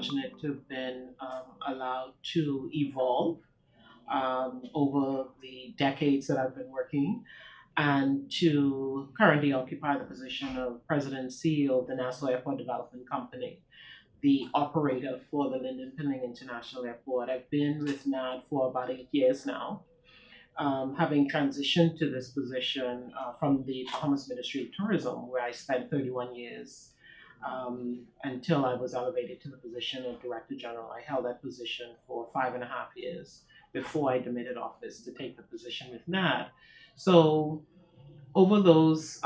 fortunate to have been allowed to evolve over the decades that I've been working and to currently occupy the position of President and CEO of the Nassau Airport Development Company, the operator for the Lyndon Pinning International Airport. I've been with NAD for about 8 years now, having transitioned to this position from the Bahamas Ministry of Tourism, where I spent 31 years until I was elevated to the position of Director General. I held that position for 5.5 years before I demitted office to take the position with NAD. So, over those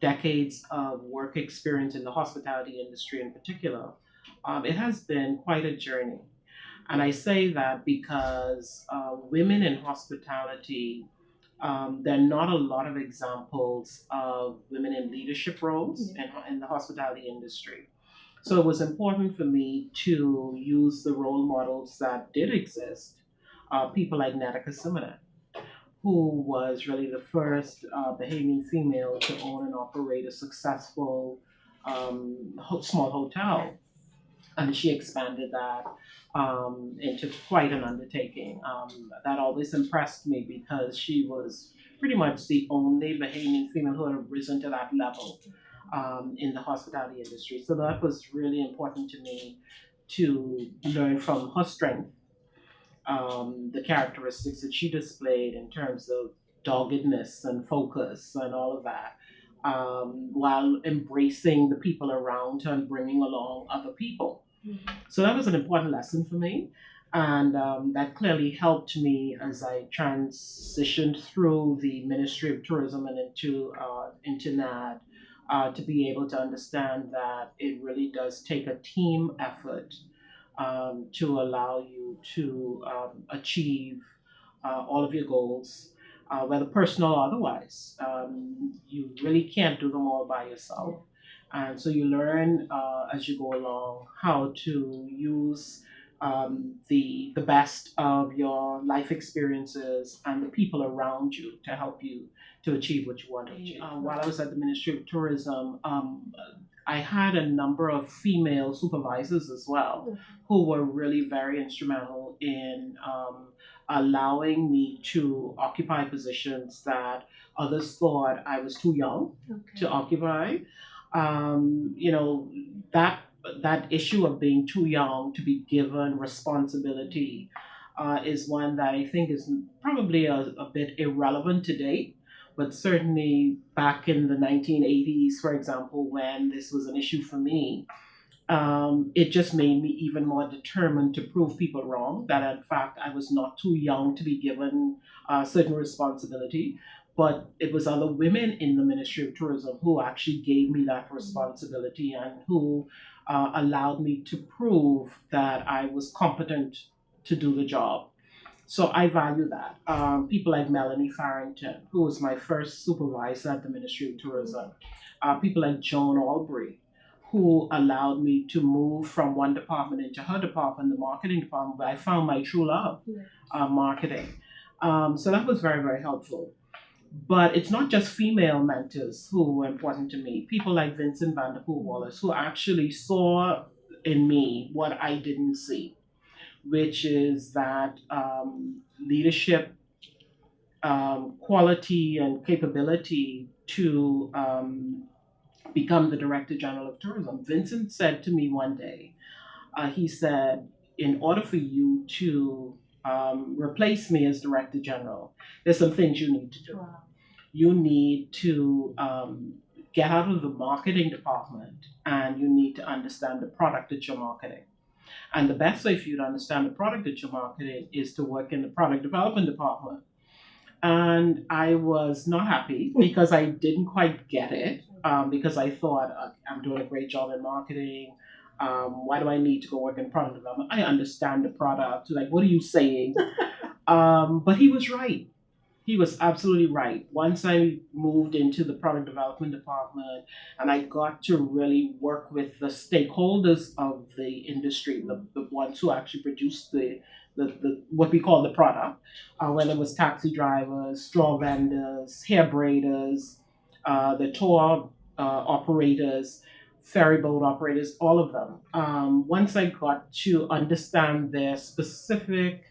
decades of work experience in the hospitality industry in particular, it has been quite a journey. And I say that because women in hospitality, there are not a lot of examples of women in leadership roles in the hospitality industry. So it was important for me to use the role models that did exist, people like Natica Simonet, who was really the first Bahamian female to own and operate a successful small hotel. And she expanded that into quite an undertaking. That always impressed me because she was pretty much the only Bahamian female who had risen to that level in the hospitality industry. So that was really important to me to learn from her strength, the characteristics that she displayed in terms of doggedness and focus and all of that, while embracing the people around her and bringing along other people. So that was an important lesson for me. And that clearly helped me as I transitioned through the Ministry of Tourism and into NAD, to be able to understand that it really does take a team effort to allow you to achieve all of your goals, whether personal or otherwise. You really can't do them all by yourself. And so you learn as you go along how to use the best of your life experiences and the people around you to help you to achieve what you want to achieve. While I was at the Ministry of Tourism, I had a number of female supervisors as well who were really very instrumental in allowing me to occupy positions that others thought I was too young to occupy. You know, that issue of being too young to be given responsibility is one that I think is probably a bit irrelevant today. But certainly back in the 1980s, for example, when this was an issue for me, it just made me even more determined to prove people wrong, that in fact I was not too young to be given certain responsibility. But it was other women in the Ministry of Tourism who actually gave me that responsibility and who allowed me to prove that I was competent to do the job. So I value that. People like Melanie Farrington, who was my first supervisor at the Ministry of Tourism. People like Joan Albury, who allowed me to move from one department into her department, the marketing department, where I found my true love, marketing. So that was very, very helpful. But it's not just female mentors who were important to me. People like Vincent Vanderpool Wallace, who actually saw in me what I didn't see, which is that leadership, quality, and capability to become the Director General of Tourism. Vincent said to me one day, he said, in order for you to replace me as Director General, there's some things you need to do. Wow. You need to get out of the marketing department and you need to understand the product that you're marketing. And the best way for you to understand the product that you're marketing is to work in the product development department. And I was not happy because I didn't quite get it, because I thought I'm doing a great job in marketing. Why do I need to go work in product development? I understand the product. Like, what are you saying? But he was right. He was absolutely right. Once I moved into the product development department and I got to really work with the stakeholders of the industry, the ones who actually produced the what we call the product, whether it was taxi drivers, straw vendors, hair braiders, the tour operators, ferry boat operators, all of them. Once I got to understand their specific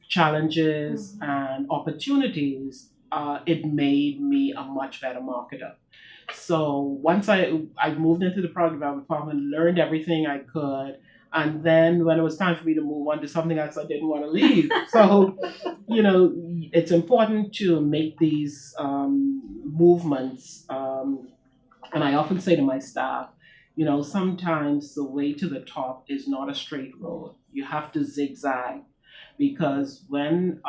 challenges and opportunities, it made me a much better marketer. So once I moved into the product development department, learned everything I could, and then when it was time for me to move on to something else, I didn't want to leave. So it's important to make these movements. And I often say to my staff, sometimes the way to the top is not a straight road. You have to zigzag, because when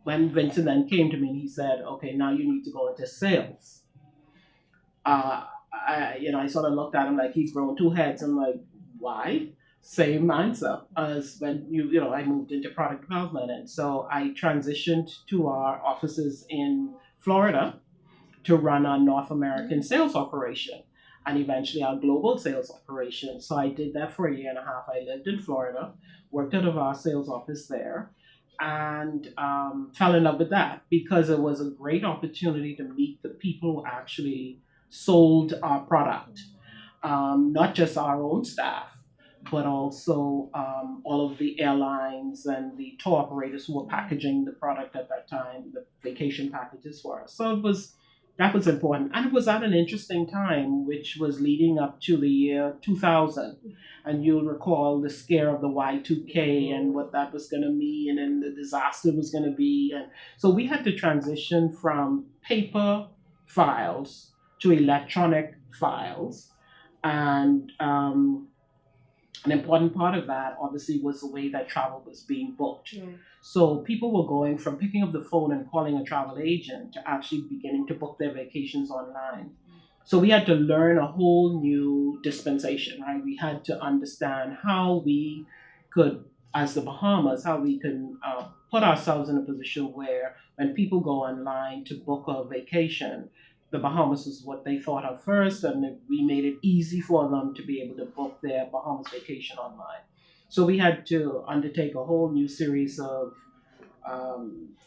Vincent then came to me and he said, "Okay, now you need to go into sales." I sort of looked at him like he's grown two heads. I'm like, why? Same answer as when I moved into product development, and so I transitioned to our offices in Florida to run our North American sales operation and eventually our global sales operation. So I did that for a year and a half. I lived in Florida, worked out of our sales office there, and fell in love with that because it was a great opportunity to meet the people who actually sold our product, not just our own staff, but also all of the airlines and the tour operators who were packaging the product at that time, the vacation packages for us. So that was important, and it was at an interesting time, which was leading up to the year 2000. And you'll recall the scare of the Y2K and what that was going to mean, and the disaster was going to be. And so we had to transition from paper files to electronic files, and an important part of that, obviously, was the way that travel was being booked. So people were going from picking up the phone and calling a travel agent to actually beginning to book their vacations online. So we had to learn a whole new dispensation, right? We had to understand how we could, as the Bahamas, how we can put ourselves in a position where when people go online to book a vacation, the Bahamas was what they thought of first, and we made it easy for them to be able to book their Bahamas vacation online. So we had to undertake a whole new series of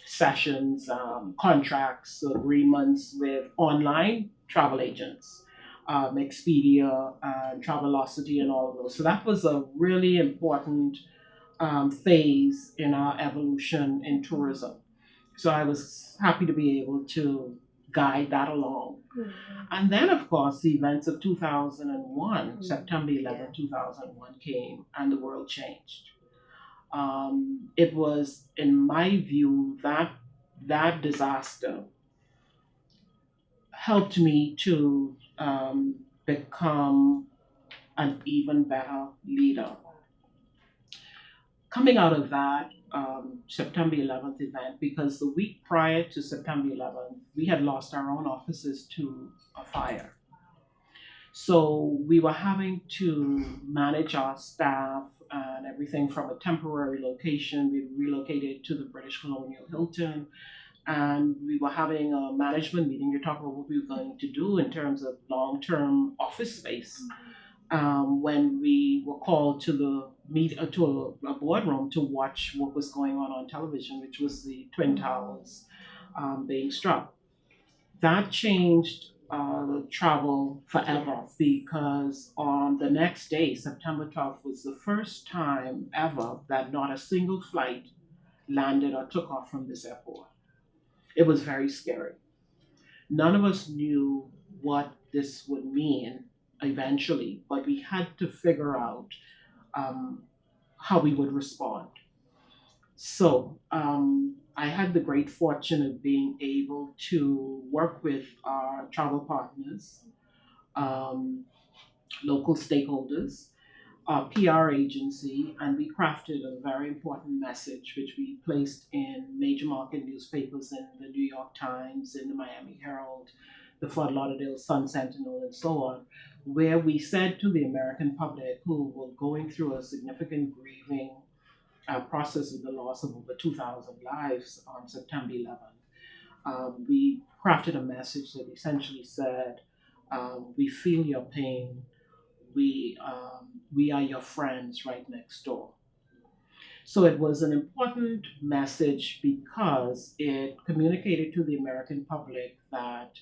sessions, contracts, agreements with online travel agents, Expedia, Travelocity, and all of those. So that was a really important phase in our evolution in tourism. So I was happy to be able to guide that along. And then, of course, the events of 2001, September 11, 2001 came, and the world changed. It was, in my view, that disaster helped me to become an even better leader. Coming out of that September 11th event, because the week prior to September 11th, we had lost our own offices to a fire. So we were having to manage our staff and everything from a temporary location. We relocated to the British Colonial Hilton, and we were having a management meeting to talk about what we were going to do in terms of long-term office space. When we were called to the a boardroom to watch what was going on television, which was the Twin Towers being struck. That changed travel forever, because on the next day, September 12th, was the first time ever that not a single flight landed or took off from this airport. It was very scary. None of us knew what this would mean eventually, but we had to figure out um, how we would respond. So I had the great fortune of being able to work with our travel partners, um, local stakeholders, our PR agency, and we crafted a very important message which we placed in major market newspapers, in the New York Times, in the Miami Herald, the Fort Lauderdale Sun Sentinel, and so on, where we said to the American public who were going through a significant grieving process with the loss of over 2,000 lives on September 11th, we crafted a message that essentially said, we feel your pain, we are your friends right next door. So it was an important message because it communicated to the American public that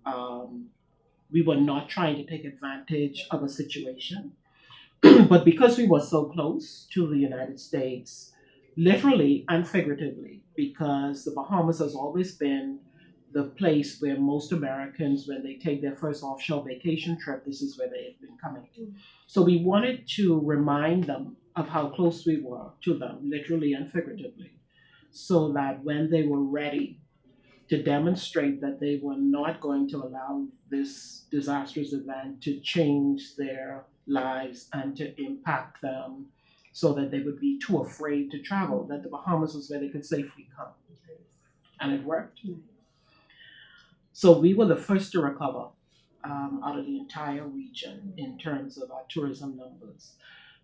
um, We were not trying to take advantage of a situation. But because we were so close to the United States, literally and figuratively, because the Bahamas has always been the place where most Americans, when they take their first offshore vacation trip, this is where they've been coming to. So we wanted to remind them of how close we were to them, literally and figuratively, so that when they were ready to demonstrate that they were not going to allow this disastrous event to change their lives and to impact them so that they would be too afraid to travel, that the Bahamas was where they could safely come. And it worked. So we were the first to recover out of the entire region in terms of our tourism numbers.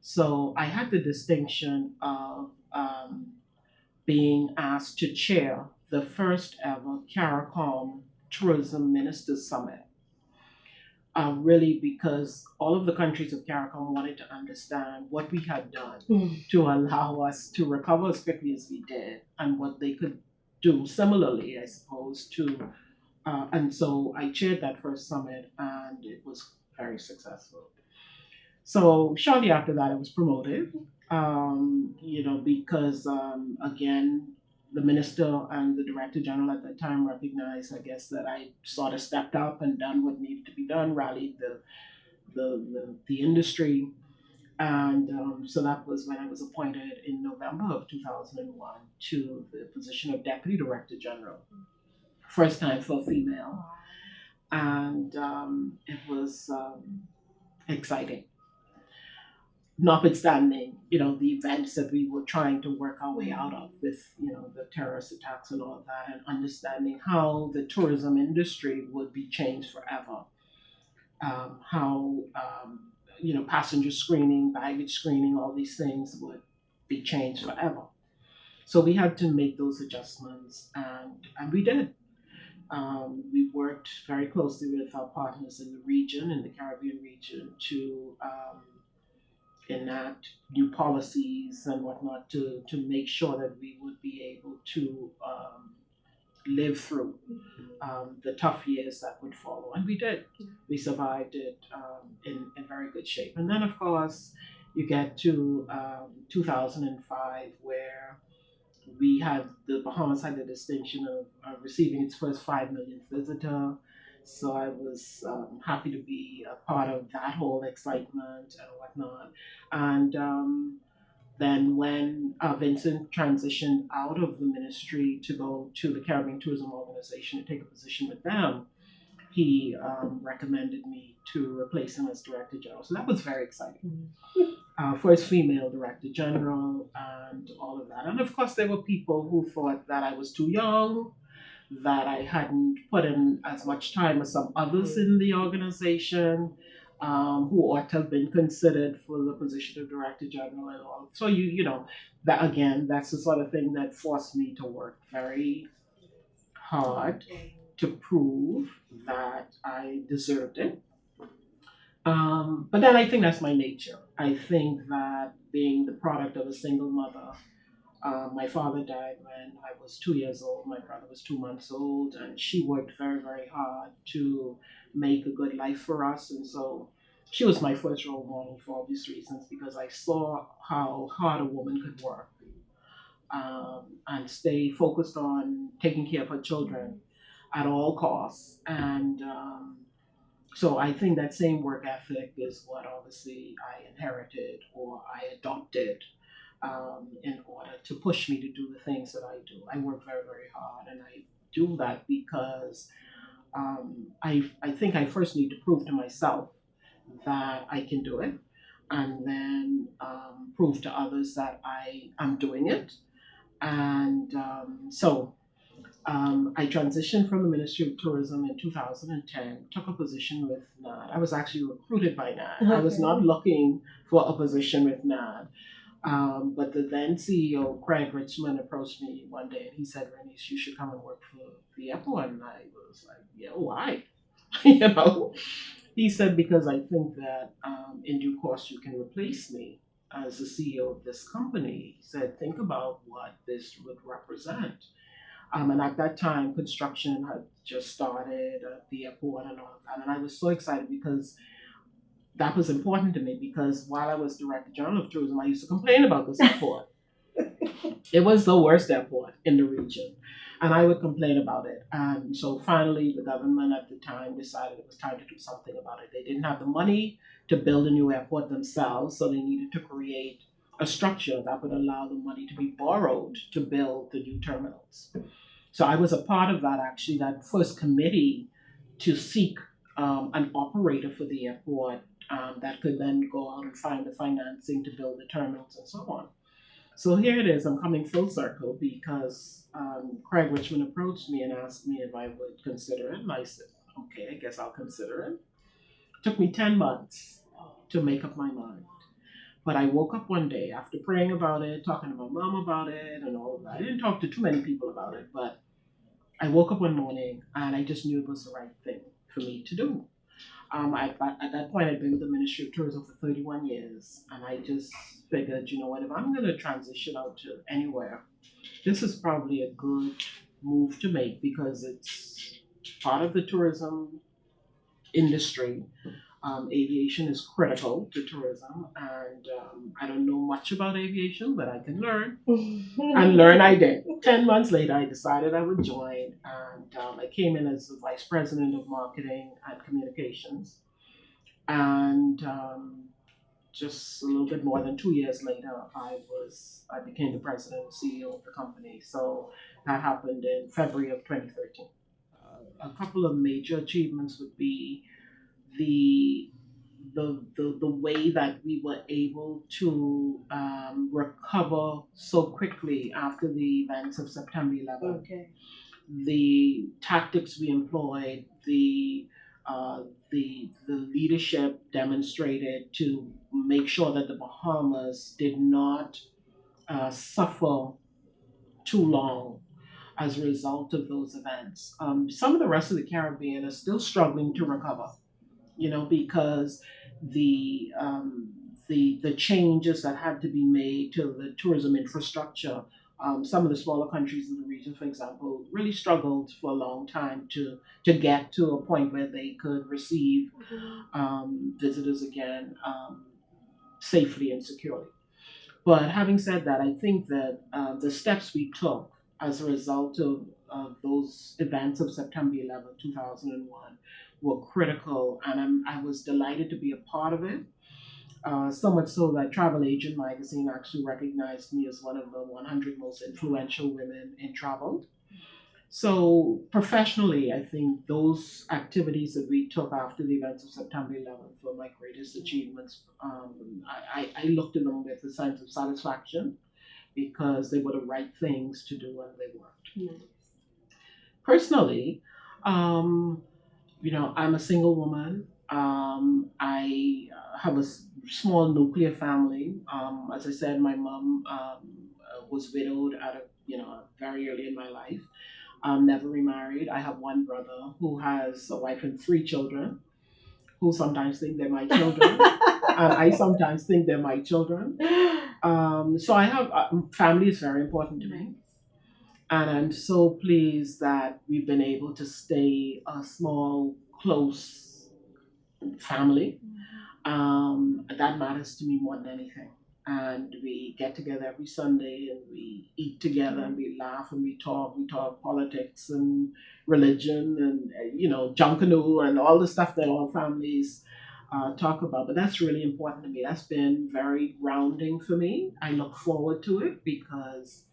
So I had the distinction of being asked to chair the first ever CARICOM Tourism Ministers Summit. Really, because all of the countries of CARICOM wanted to understand what we had done to allow us to recover as quickly as we did, and what they could do similarly, I suppose, to. And so I chaired that first summit, and it was very successful. So shortly after that, I was promoted, because again, the minister and the director general at that time recognized, I guess, that I sort of stepped up and done what needed to be done, rallied the industry. And so that was when I was appointed in November of 2001 to the position of Deputy Director General. First time for a female. And it was exciting, notwithstanding, the events that we were trying to work our way out of with, the terrorist attacks and all of that, and understanding how the tourism industry would be changed forever. How, passenger screening, baggage screening, all these things would be changed forever. So we had to make those adjustments, and we did. We worked very closely with our partners in the region, in the Caribbean region, to enact new policies and whatnot to make sure that we would be able to live through the tough years that would follow. And we did. We survived it in very good shape. And then, of course, you get to 2005, where the Bahamas had the distinction of receiving its first 5 millionth visitor. So I was happy to be a part of that whole excitement and whatnot. And then when Vincent transitioned out of the ministry to go to the Caribbean Tourism Organization to take a position with them, he recommended me to replace him as Director General. So that was very exciting. First female Director General and all of that. And of course, there were people who thought that I was too young, that I hadn't put in as much time as some others in the organization, who ought to have been considered for the position of Director General and all. So that again, that's the sort of thing that forced me to work very hard to prove that I deserved it. But then I think that's my nature. I think that being the product of a single mother, my father died when I was 2 years old. My brother was 2 months old, and she worked very, very hard to make a good life for us. And so she was my first role model for obvious reasons, because I saw how hard a woman could work and stay focused on taking care of her children at all costs. And so I think that same work ethic is what obviously I inherited or I adopted in order to push me to do the things that I do. I work very, very hard, and I do that because I think I first need to prove to myself that I can do it, and then prove to others that I am doing it. And I transitioned from the Ministry of Tourism in 2010, took a position with NAD. I was actually recruited by NAD. I was not looking for a position with NAD. But the then CEO, Craig Richmond, approached me one day and he said, Vernice, you should come and work for the airport. And I was like, yeah, why? you know? He said, because I think that in due course you can replace me as the CEO of this company. He said, think about what this would represent. And at that time, construction had just started at the airport and all of that. And I was so excited because that was important to me because while I was Director General of Tourism, I used to complain about this airport. It was the worst airport in the region. And I would complain about it. And so finally, the government at the time decided it was time to do something about it. They didn't have the money to build a new airport themselves, so they needed to create a structure that would allow the money to be borrowed to build the new terminals. So I was a part of that, actually, that first committee to seek an operator for the airport that could then go out and find the financing to build the terminals and so on. So here it is, I'm coming full circle because Craig Richmond approached me and asked me if I would consider it. And I said, okay, I guess I'll consider it. Took me 10 months to make up my mind. But I woke up one day after praying about it, talking to my mom about it, and all of that. I didn't talk to too many people about it, but I woke up one morning and I just knew it was the right thing for me to do. At that point, I'd been with the Ministry of Tourism for 31 years, and I just figured, you know what, if I'm going to transition out to anywhere, this is probably a good move to make because it's part of the tourism industry. Aviation is critical to tourism, and I don't know much about aviation, but I can learn. And learn I did. 10 months later, I decided I would join, and I came in as the Vice President of Marketing and Communications. And just a little bit more than 2 years later, I became the president and CEO of the company. So that happened in February of 2013. A couple of major achievements would be the the way that we were able to recover so quickly after the events of September 11th. Okay. The tactics we employed, uh, the leadership demonstrated to make sure that the Bahamas did not suffer too long as a result of those events. Some of the rest of the Caribbean are still struggling to recover, because the the changes that had to be made to the tourism infrastructure. Some of the smaller countries in the region, for example, really struggled for a long time to get to a point where they could receive visitors again safely and securely. But having said that, I think that the steps we took as a result of those events of September 11th, 2001, were critical, and I was delighted to be a part of it. So much so that Travel Agent magazine actually recognized me as one of the 100 most influential women in travel. So professionally, I think those activities that we took after the events of September 11th were my greatest achievements. I looked at them with a sense of satisfaction because they were the right things to do and they worked. Nice. Personally, um, I'm a single woman. I have a small nuclear family. As I said, my mom was widowed at very early in my life. Never remarried. I have one brother who has a wife and three children, who sometimes think they're my children, and I sometimes think they're my children. So I have family is very important to me, and I'm so pleased that we've been able to stay a small, close family. That matters to me more than anything. And we get together every Sunday and we eat together and we laugh and we talk. We talk politics and religion and, junkanoo and all the stuff that all families talk about. But that's really important to me. That's been very grounding for me. I look forward to it because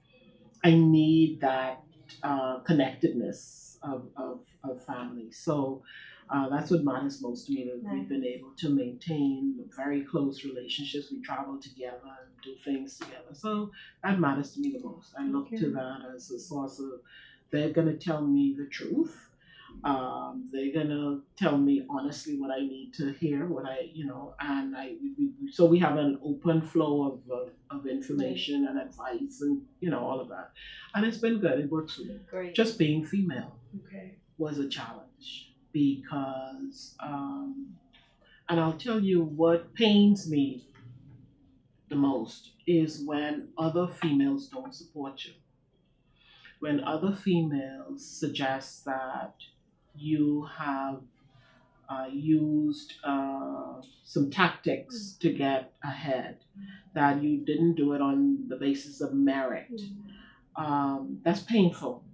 I need that connectedness of family. So that's what matters most to me, that we've been able to maintain very close relationships. We travel together and do things together. So that matters to me the most. I look to that as a source of, they're going to tell me the truth. They're gonna tell me honestly what I need to hear, and so we have an open flow of information and advice and all of that, and it's been good. It works for me. Great. Just being female Okay. was a challenge because, and I'll tell you what pains me the most is when other females don't support you, when other females suggest that you have used some tactics to get ahead, that you didn't do it on the basis of merit. That's painful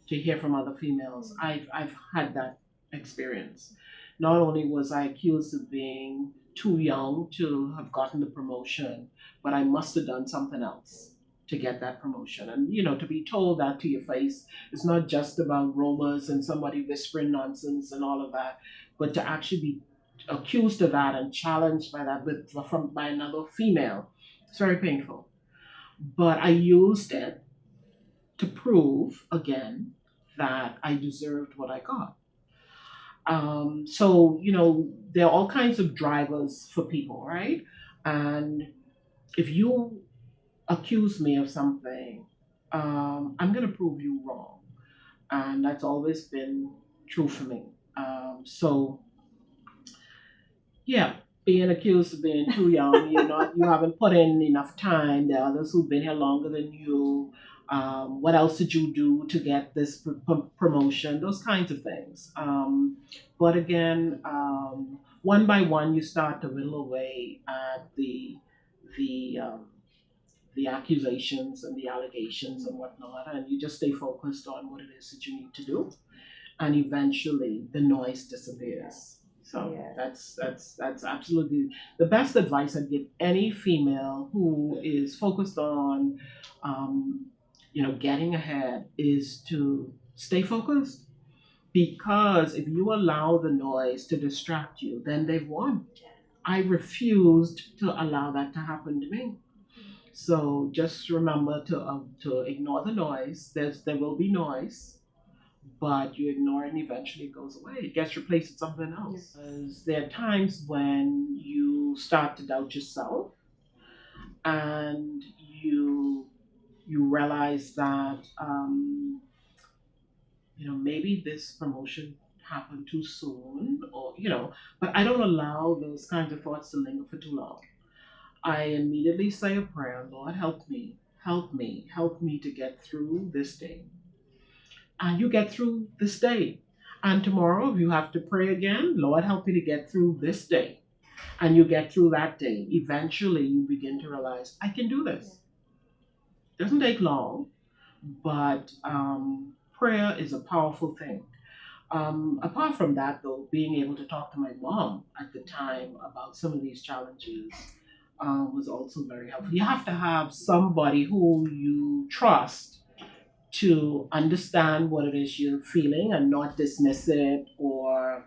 to hear from other females. I've had that experience. Not only was I accused of being too young to have gotten the promotion, but I must have done something else to get that promotion. And to be told that to your face, it's not just about rumors and somebody whispering nonsense and all of that, but to actually be accused of that and challenged by that from by another female, it's very painful. But I used it to prove again that I deserved what I got. So, there are all kinds of drivers for people, right? And if you accuse me of something, I'm going to prove you wrong. And that's always been true for me. So, yeah, being accused of being too young, you haven't put in enough time. There are others who've been here longer than you. What else did you do to get this promotion? Those kinds of things. But again, one by one, you start to whittle away at the um, the accusations and the allegations and whatnot, and you just stay focused on what it is that you need to do, and eventually the noise disappears. So Yeah. that's absolutely the best advice I'd give any female who is focused on, getting ahead, is to stay focused. Because if you allow the noise to distract you, then they've won. I refused to allow that to happen to me. So just remember to ignore the noise. There will be noise, but you ignore it and eventually it goes away. It gets replaced with something else. Because there are times when you start to doubt yourself, and you realize that maybe this promotion happened too soon, or but I don't allow those kinds of thoughts to linger for too long. I immediately say a prayer. Lord, help me, help me, help me to get through this day. And you get through this day. And tomorrow, if you have to pray again, Lord, help me to get through this day. And you get through that day. Eventually, you begin to realize, I can do this. It doesn't take long, but prayer is a powerful thing. Apart from that, though, being able to talk to my mom at the time about some of these challenges was also very helpful. You have to have somebody who you trust to understand what it is you're feeling and not dismiss it, or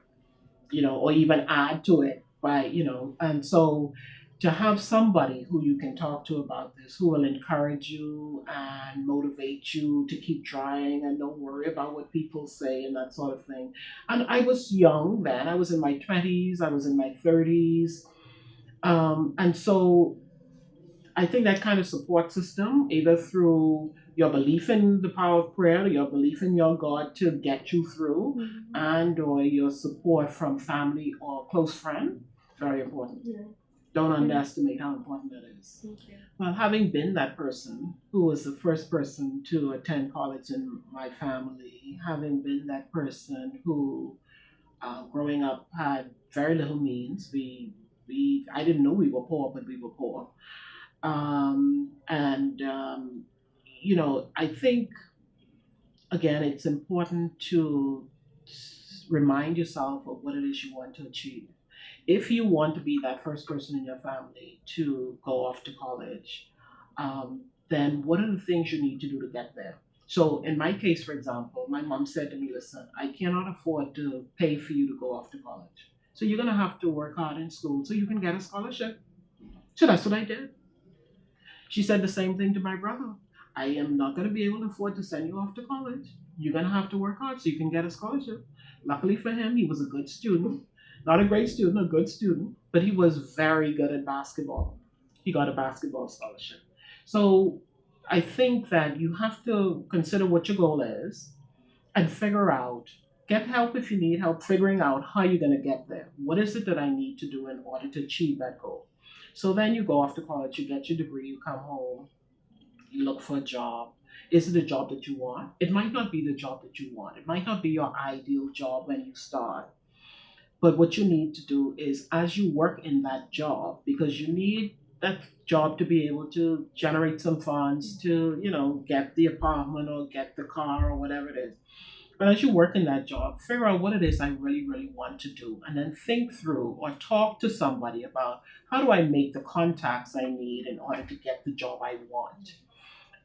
even add to it and so to have somebody who you can talk to about this, who will encourage you and motivate you to keep trying and don't worry about what people say and that sort of thing. And I was young then. I was in my 20s, I was in my 30s. And so I think that kind of support system, either through your belief in the power of prayer, your belief in your God to get you through, and or your support from family or close friend, very important. Yeah. Don't underestimate how important that is. Okay. Well, having been that person who was the first person to attend college in my family, having been that person who, growing up, had very little means. We I didn't know we were poor, but we were poor. And I think again it's important to remind yourself of what it is you want to achieve. If you want to be that first person in your family to go off to college, then what are the things you need to do to get there? So in my case, for example, my mom said to me, listen, I cannot afford to pay for you to go off to college, so you're going to have to work hard in school so you can get a scholarship. So that's what I did. She said the same thing to my brother. I am not going to be able to afford to send you off to college. You're going to have to work hard so you can get a scholarship. Luckily for him, he was a good student. Not a great student, a good student, but he was very good at basketball. He got a basketball scholarship. So I think that you have to consider what your goal is and figure out, get help if you need help figuring out how you're going to get there. What is it that I need to do in order to achieve that goal? So then you go off to college, you get your degree, you come home, you look for a job, Is it a job that you want? It might not be the job that you want. It might not be your ideal job when you start. But what you need to do is, as you work in that job, because you need that job to be able to generate some funds to, get the apartment or get the car or whatever it is. But as you work in that job, figure out what it is I really, really want to do, and then think through or talk to somebody about how do I make the contacts I need in order to get the job I want.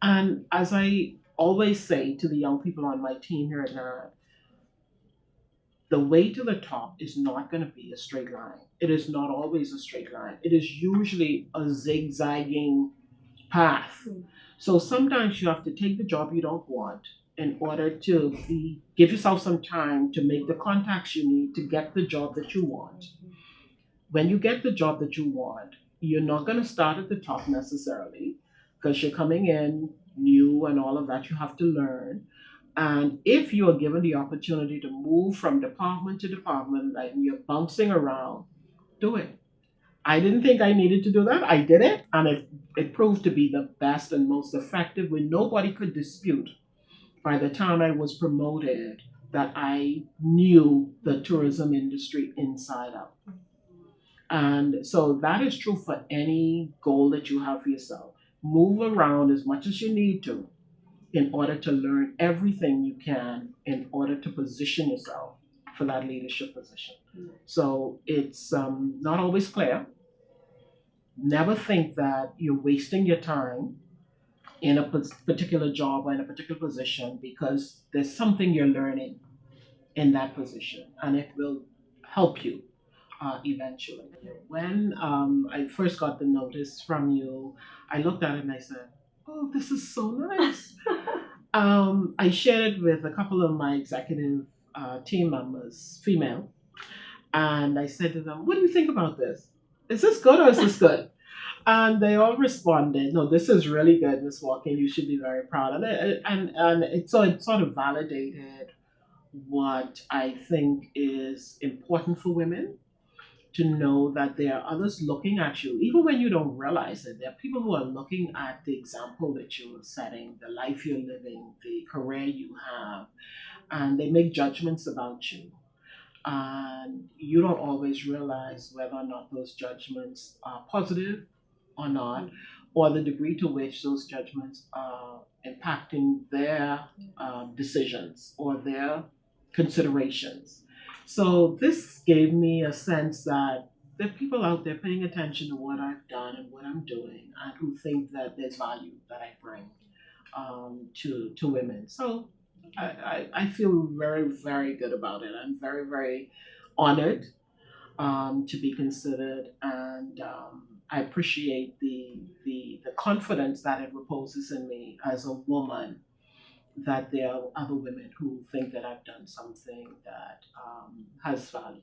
And as I always say to the young people on my team here at NAD, the way to the top is not going to be a straight line. It is not always a straight line. It is usually a zigzagging path. So sometimes you have to take the job you don't want in order to give yourself some time to make the contacts you need to get the job that you want. When you get the job that you want, you're not going to start at the top necessarily because you're coming in new and all of that you have to learn. And if you are given the opportunity to move from department to department and you're bouncing around, do it. I didn't think I needed to do that. I did it, and it proved to be the best and most effective when nobody could dispute by the time I was promoted that I knew the tourism industry inside out. And so that is true for any goal that you have for yourself. Move around as much as you need to in order to learn everything you can in order to position yourself for that leadership position. So it's not always clear. Never think that you're wasting your time in a particular job or in a particular position because there's something you're learning in that position and it will help you eventually. When I first got the notice from you, I looked at it and I said, "Oh, this is so nice." I shared it with a couple of my executive team members, female, and I said to them, "What do you think about this? Is this good or is this good?" And they all responded, "No, this is really good, Miss Walkine. You should be very proud." And it sort of validated what I think is important for women to know that there are others looking at you, even when you don't realize it. There are people who are looking at the example that you are setting, the life you're living, the career you have, and they make judgments about you. And you don't always realize whether or not those judgments are positive or not, or the degree to which those judgments are impacting their decisions or their considerations. So this gave me a sense that there are people out there paying attention to what I've done and what I'm doing, and who think that there's value that I bring to women. So I feel very, very good about it. I'm very, very honored to be considered, and I appreciate the confidence that it reposes in me as a woman, that there are other women who think that I've done something that has value.